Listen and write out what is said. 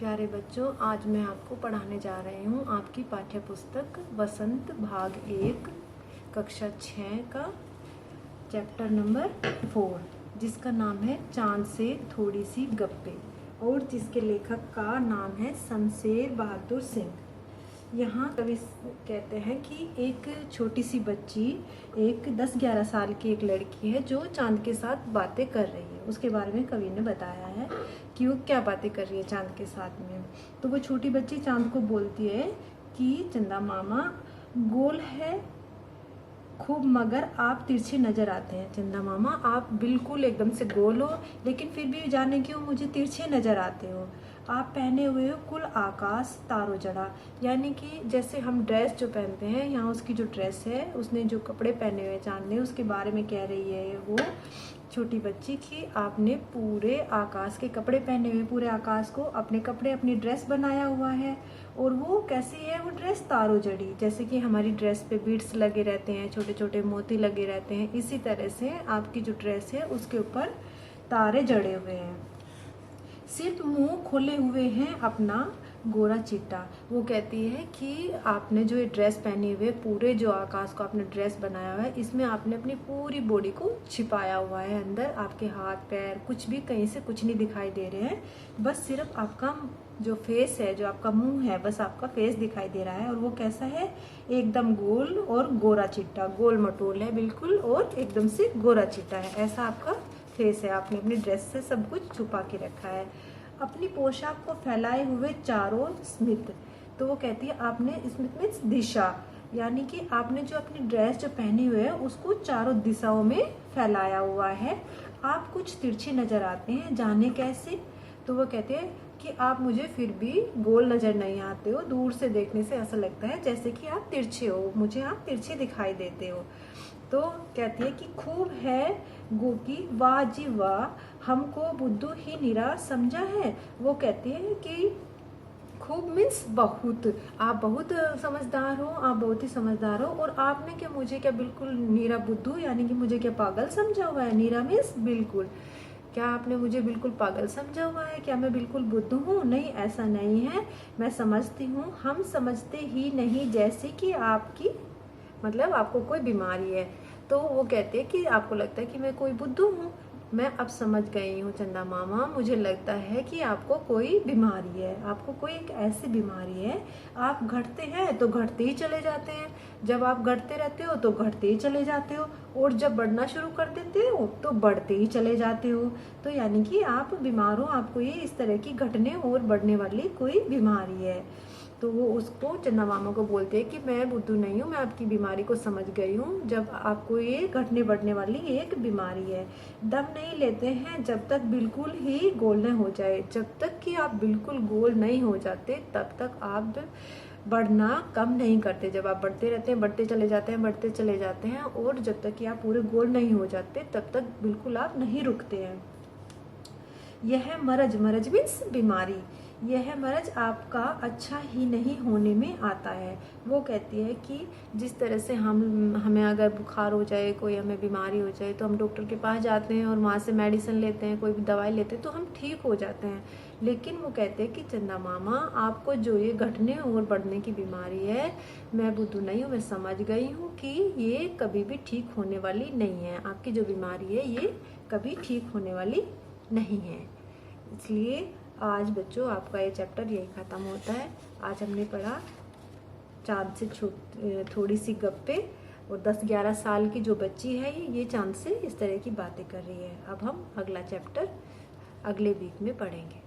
प्यारे बच्चों, आज मैं आपको पढ़ाने जा रही हूँ आपकी पाठ्य पुस्तक वसंत भाग 1 कक्षा 6 का चैप्टर नंबर 4, जिसका नाम है चांद से थोड़ी सी गप्पे और जिसके लेखक का नाम है शमशेर बहादुर सिंह। यहाँ कवि कहते हैं कि एक छोटी सी बच्ची, एक 10-11 साल की एक लड़की है जो चांद के साथ बातें कर रही है। उसके बारे में कवि ने बताया है कि वो क्या बातें कर रही है चांद के साथ में। तो वो छोटी बच्ची चांद को बोलती है कि चंदा मामा गोल है खूब, मगर आप तिरछे नज़र आते हैं। चंदा मामा आप बिल्कुल एकदम से गोल हो, लेकिन फिर भी जाने क्यों मुझे तिरछे नज़र आते हो। आप पहने हुए हो कुल आकाश तारो जड़ा, यानी कि जैसे हम ड्रेस जो पहनते हैं, यहाँ उसकी जो ड्रेस है, उसने जो कपड़े पहने हुए चांद ने, उसके बारे में कह रही है वो छोटी बच्ची कि आपने पूरे आकाश के कपड़े पहने हुए, पूरे आकाश को अपने कपड़े, अपनी ड्रेस बनाया हुआ है। और वो कैसी है वो ड्रेस, तारो जड़ी, जैसे कि हमारी ड्रेस पे बीड्स लगे रहते हैं, छोटे छोटे मोती लगे रहते हैं, इसी तरह से आपकी जो ड्रेस है उसके ऊपर तारे जड़े हुए हैं। सिर्फ मुंह खोले हुए हैं अपना गोरा चिट्टा। वो कहती है कि आपने जो ये ड्रेस पहनी हुई है, पूरे जो आकाश को आपने ड्रेस बनाया हुआ है, इसमें आपने अपनी पूरी बॉडी को छिपाया हुआ है। अंदर आपके हाथ पैर कुछ भी कहीं से कुछ नहीं दिखाई दे रहे हैं, बस सिर्फ आपका जो फेस है, जो आपका मुंह है, बस आपका फेस दिखाई दे रहा है। और वो कैसा है, एकदम गोल और गोरा चिट्टा, गोल मटोल है बिल्कुल और एकदम से गोरा चिट्टा है, ऐसा आपका फेस है। आपने अपनी ड्रेस से सब कुछ छुपा के रखा है। अपनी पोशाक को फैलाए हुए चारों स्मित, तो वो कहती है आपने, स्मित मीन्स दिशा, यानी कि आपने जो अपनी ड्रेस जो पहनी हुई है उसको चारों दिशाओं में फैलाया हुआ है। आप कुछ तिरछे नजर आते हैं, जाने कैसे। तो वो कहते हैं कि आप मुझे फिर भी गोल नजर नहीं आते हो, दूर से देखने से ऐसा लगता है जैसे कि आप तिरछे हो, मुझे आप तिरछे दिखाई देते हो। तो कहती है कि खूब है गोकी, वाह जी वाह, हमको बुद्धू ही निरा समझा है। वो कहती है कि खूब मीन्स बहुत, आप बहुत समझदार हो, आप बहुत ही समझदार हो। और आपने क्या मुझे क्या बिल्कुल नीरा बुद्धू, यानी कि मुझे क्या पागल समझा हुआ है। नीरा मीन्स बिल्कुल, क्या आपने मुझे बिल्कुल पागल समझा हुआ है, क्या मैं बिल्कुल बुद्धू हूँ। नहीं, ऐसा नहीं है, मैं समझती हूँ, हम समझते ही नहीं जैसे कि आपकी, मतलब आपको कोई बीमारी है। तो वो कहते हैं कि आपको लगता है कि मैं कोई बुद्धू हूँ। मैं अब समझ गई हूँ चंदा मामा, मुझे लगता है कि आपको कोई बीमारी है, आपको कोई एक ऐसी बीमारी है, आप घटते हैं तो घटते ही चले जाते हैं, जब आप घटते रहते हो तो घटते ही चले जाते हो, और जब बढ़ना शुरू कर देते हो तो बढ़ते ही चले जाते हो। तो यानी कि आप बीमार हो, आपको ये इस तरह की घटने और बढ़ने वाली कोई बीमारी है। तो वो उसको, चंदा मामा को बोलते हैं कि मैं बुद्धू नहीं हूँ, मैं आपकी बीमारी को समझ गई हूँ, जब आपको ये घटने बढ़ने वाली एक बीमारी है। दम नहीं लेते हैं जब तक बिल्कुल ही गोल न हो जाए, जब तक कि आप बिल्कुल गोल नहीं हो जाते तब तक आप बढ़ना कम नहीं करते। जब आप बढ़ते रहते हैं, बढ़ते चले जाते हैं, बढ़ते चले जाते हैं, और जब तक कि आप पूरे गोल नहीं हो जाते तब तक बिल्कुल आप नहीं रुकते हैं। यह मरज, मरज मीन्स बीमारी, यह मरज आपका अच्छा ही नहीं होने में आता है। वो कहती है कि जिस तरह से हमें अगर बुखार हो जाए, कोई हमें बीमारी हो जाए, तो हम डॉक्टर के पास जाते हैं और वहाँ से मेडिसिन लेते हैं, कोई भी दवाई लेते हैं तो हम ठीक हो जाते हैं। लेकिन वो कहते हैं कि चंदा मामा आपको जो ये घटने और बढ़ने की बीमारी है, मैं बुद्धू नहीं हूँ, मैं समझ गई हूँ कि ये कभी भी ठीक होने वाली नहीं है। आपकी जो बीमारी है ये कभी ठीक होने वाली नहीं है। इसलिए आज बच्चों आपका ये चैप्टर यही ख़त्म होता है। आज हमने पढ़ा चांद से थोड़ी सी गप्पे, और 10-11 साल की जो बच्ची है ये चांद से इस तरह की बातें कर रही है। अब हम अगला चैप्टर अगले वीक में पढ़ेंगे।